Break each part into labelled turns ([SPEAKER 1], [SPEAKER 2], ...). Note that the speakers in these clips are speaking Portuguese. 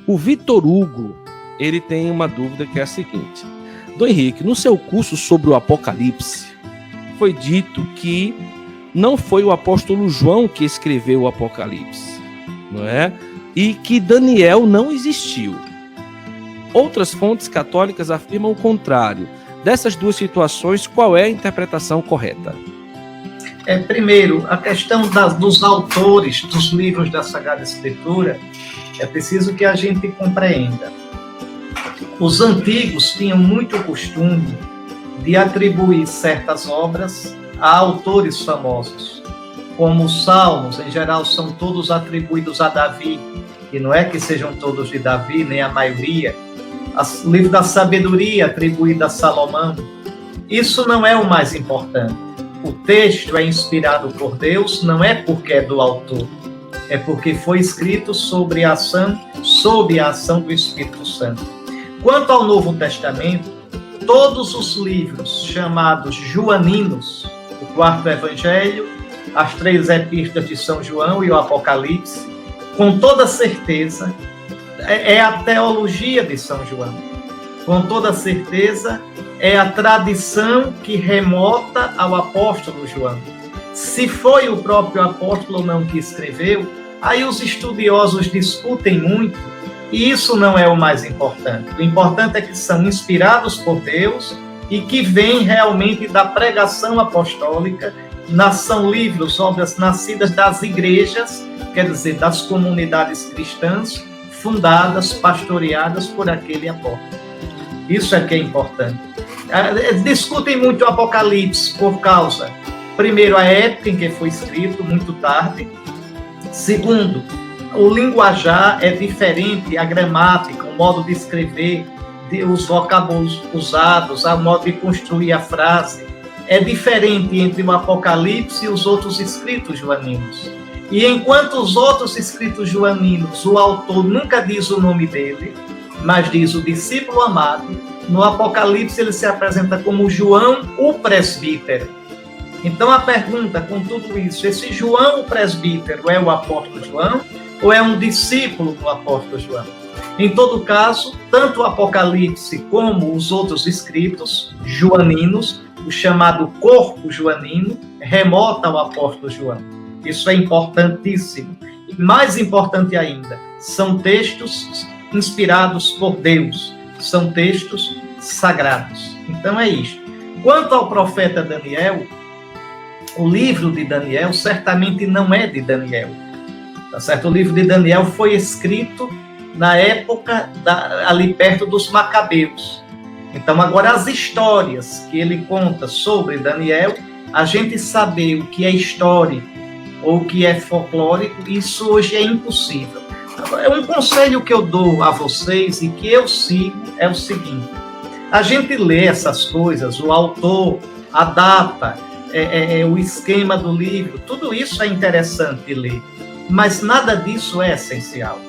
[SPEAKER 1] O Vitor Hugo, ele tem uma dúvida que é a seguinte: Dom Henrique, no seu curso sobre o Apocalipse, foi dito que não foi o apóstolo João que escreveu o Apocalipse, não é? E que Daniel não existiu. Outras fontes católicas afirmam o contrário. Dessas duas situações, qual é a interpretação correta?
[SPEAKER 2] Primeiro, a questão dos autores dos livros da Sagrada Escritura, é preciso que a gente compreenda. Os antigos tinham muito costume de atribuir certas obras a autores famosos, como os Salmos, em geral, são todos atribuídos a Davi, e não é que sejam todos de Davi, nem a maioria. O livro da sabedoria atribuído a Salomão. Isso não é o mais importante. O texto é inspirado por Deus, não é porque é do autor, é porque foi escrito sob a ação do Espírito Santo. Quanto ao Novo Testamento, todos os livros chamados joaninos, o quarto Evangelho, as 3 epístolas de São João e o Apocalipse, com toda certeza, é a teologia de São João. Com toda certeza, é a tradição que remota ao apóstolo João. Se foi o próprio apóstolo ou não que escreveu, aí os estudiosos discutem muito, e isso não é o mais importante. O importante é que são inspirados por Deus e que vêm realmente da pregação apostólica, são livros, obras nascidas das igrejas, quer dizer, das comunidades cristãs, fundadas, pastoreadas por aquele apóstolo. Isso é que é importante. Discutem muito o Apocalipse por causa, primeiro, a época em que foi escrito, muito tarde. Segundo, o linguajar é diferente, a gramática, o modo de escrever, os vocábulos usados, o modo de construir a frase, é diferente entre o Apocalipse e os outros escritos joaninos. E enquanto os outros escritos joaninos, o autor nunca diz o nome dele, mas diz o discípulo amado, no Apocalipse ele se apresenta como João, o presbítero. Então a pergunta, com tudo isso, esse João, o presbítero, é o apóstolo João ou é um discípulo do apóstolo João? Em todo caso, tanto o Apocalipse como os outros escritos joaninos, o chamado corpo joanino, remota ao apóstolo João. Isso é importantíssimo. E mais importante ainda, são textos inspirados por Deus, são textos sagrados. Então é isto. Quanto ao profeta Daniel, o livro de Daniel certamente não é de Daniel. Tá certo? O livro de Daniel foi escrito na época ali perto dos Macabeus. Então agora as histórias que ele conta sobre Daniel, a gente saber o que é histórico ou o que é folclórico, isso hoje é impossível. Agora, um conselho que eu dou a vocês e que eu sigo é o seguinte: a gente lê essas coisas, o autor, a data, o esquema do livro, tudo isso é interessante ler, mas nada disso é essencial.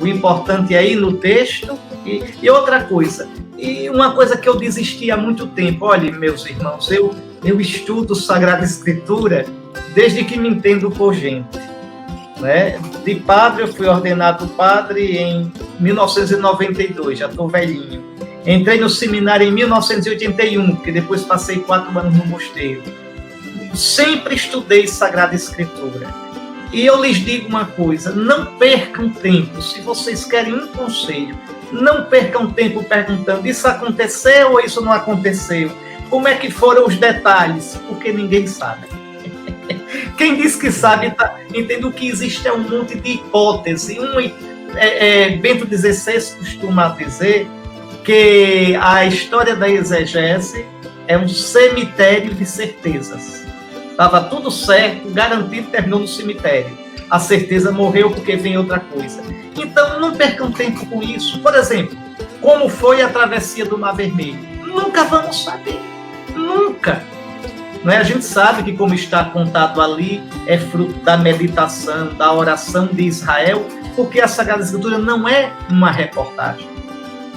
[SPEAKER 2] O importante é ir no texto e outra coisa. E uma coisa que eu desisti há muito tempo, olha, meus irmãos, eu estudo Sagrada Escritura desde que me entendo por gente. Né? De padre, eu fui ordenado padre em 1992, já estou velhinho. Entrei no seminário em 1981, porque depois passei 4 anos no mosteiro. Sempre estudei Sagrada Escritura. E eu lhes digo uma coisa, não percam tempo, se vocês querem um conselho, não percam tempo perguntando, isso aconteceu ou isso não aconteceu? Como é que foram os detalhes? Porque ninguém sabe. Quem diz que sabe, entende o que existe é um monte de hipóteses. Bento XVI costuma dizer que a história da exegese é um cemitério de certezas. Estava tudo certo, garantido, terminou no cemitério. A certeza morreu porque vem outra coisa. Então, não percam tempo com isso. Por exemplo, como foi a travessia do Mar Vermelho? Nunca vamos saber. Nunca. Não é? A gente sabe que, como está contado ali, é fruto da meditação, da oração de Israel, porque a Sagrada Escritura não é uma reportagem.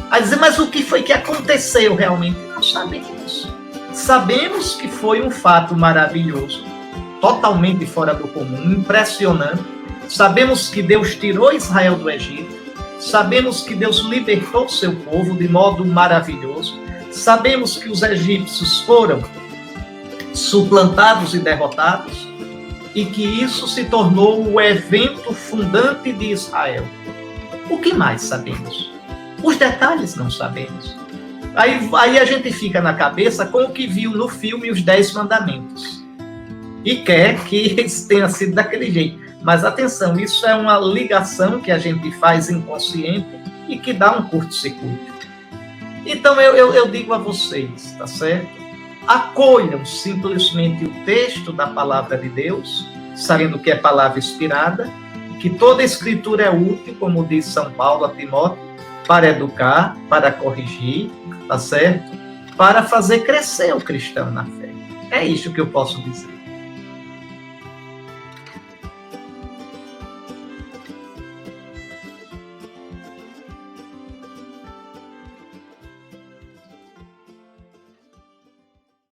[SPEAKER 2] A dizer, mas o que foi que aconteceu realmente? Não sabemos. Sabemos que foi um fato maravilhoso, totalmente fora do comum, impressionante. Sabemos que Deus tirou Israel do Egito. Sabemos que Deus libertou seu povo de modo maravilhoso. Sabemos que os egípcios foram suplantados e derrotados, e que isso se tornou o evento fundante de Israel. O que mais sabemos? Os detalhes não sabemos. Aí a gente fica na cabeça com o que viu no filme Os 10 Mandamentos. E quer que tenha sido daquele jeito. Mas atenção, isso é uma ligação que a gente faz inconsciente e que dá um curto-circuito. Então eu digo a vocês, tá certo? Acolham simplesmente o texto da palavra de Deus, sabendo que é palavra inspirada, que toda escritura é útil, como diz São Paulo a Timóteo, para educar, para corrigir, tá certo? Para fazer crescer o cristão na fé. É isso que eu posso dizer.